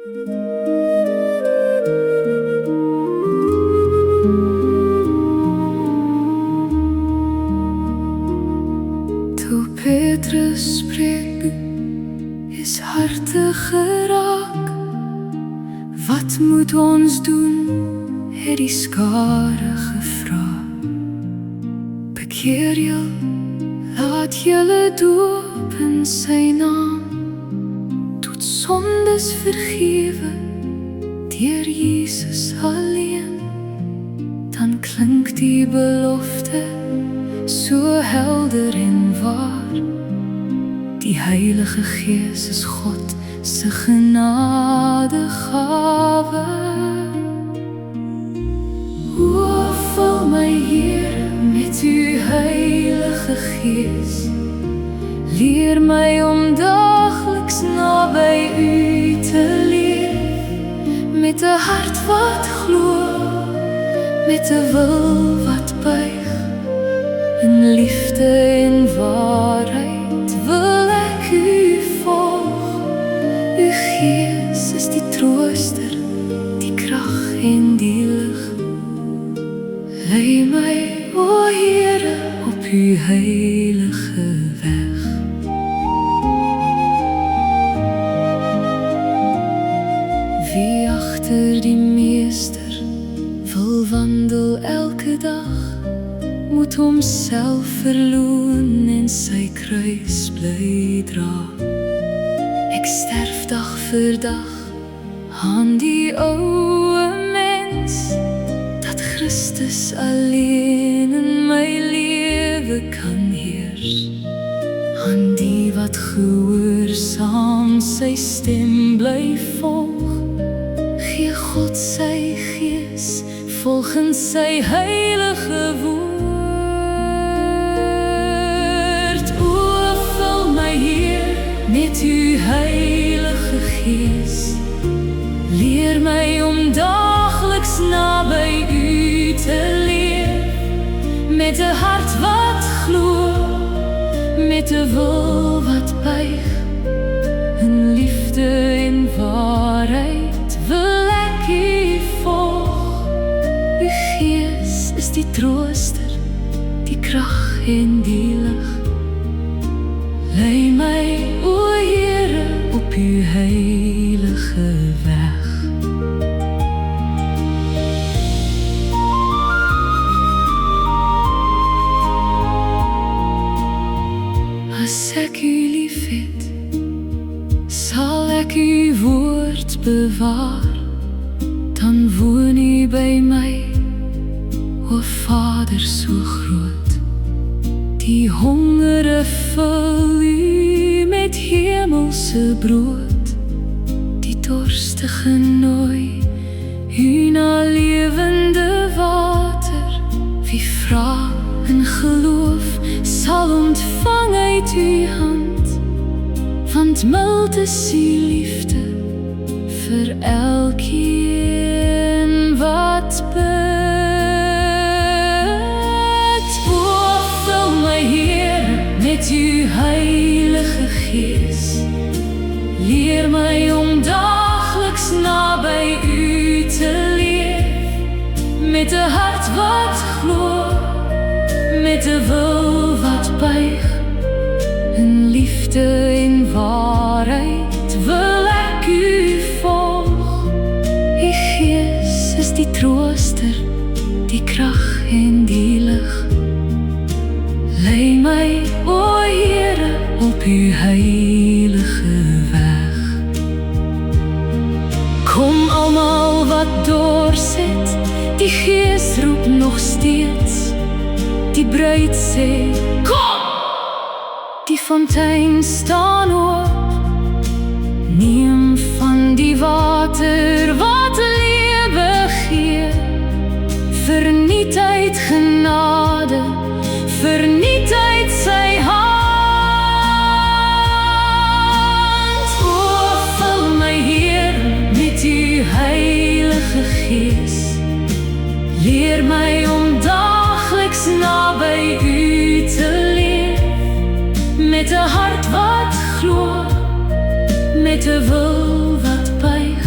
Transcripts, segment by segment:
Toe Petrus spreek, is harte geraak. Wat moet ons doen, het die skare gevra. Bekeer jul, laat julle doop in sy naam, tot sondes vergewe, deur Jesus alleen. Dan klink die belofte so helder en waar. Die Heilige Gees is God se genadegawe. O, vul my Here met u Heilige Gees. Leer my om daagliks naby u te leef, met 'n hart wat glo, met 'n wil wat buig. In liefde en waarheid wil ek u volg. U Gees is die trooster, die krag en die lig. Lei my, o Here, op u heilige weg. Wie agter die Meester wil wandel elke dag, moet homself verloon en sy kruis bly dra. Ek sterf dag vir dag aan die ouwe mens, dat Christus alleen in my lewe kan heers. Aan die wat gehoorsaam sy stem bly volg, gee God sy Gees volgens sy heilige woord. Met u Heilige Gees, leer my om daagliks naby u te leef, met 'n hart wat glo, met 'n wil wat buig. In liefde en waarheid wil ek u volg. U Gees is die trooster, die krag en die lig. Lei my, o Here, op u heilige weg. As ek u liefhet, sal ek u woord bewaar. Dan woon u by my, o Vader so groot. Die hongere vul u met hemelse brood, die dorstige nooi u na lewende water. Wie vra in geloof, sal ontvang uit u hand, want mild is u liefde vir elkeen wat bid. Met u Heilige Gees, leer my om daagliks naby u te leef, met 'n hart wat glo, met 'n wil wat buig. In liefde en waarheid wil ek u volg. U Gees is die trooster, die krag en die lig. Lei my, o Here, op u heilige weg. Kom almal wat doorsit, die Gees roep nog steeds. Die bruid sê, kom! Die fontein staan oop. Neem van die water wat lewe gee. Verniet uit genade, verniet uit sy hand. O, vul my Heer met u Heilige Gees. Leer my om daagliks naby u te leef, met 'n hart wat glo, met 'n wil wat buig.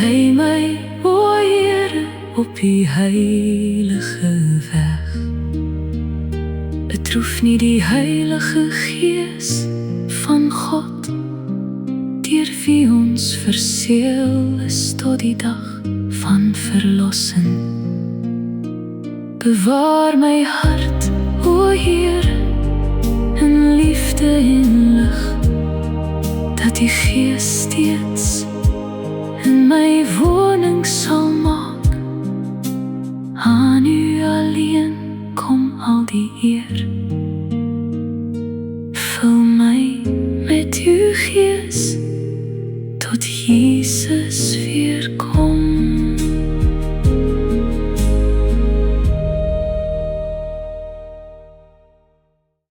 Lei my, o Here, op die heilige weg. Betroef nie die Heilige Gees van God, deur wie ons verseël is tot die dag van verlossing. Bewaar my hart, o Here, in liefde en lig, dat die Gees steeds in my woning sal maak. Aan U alleen kom al die eer.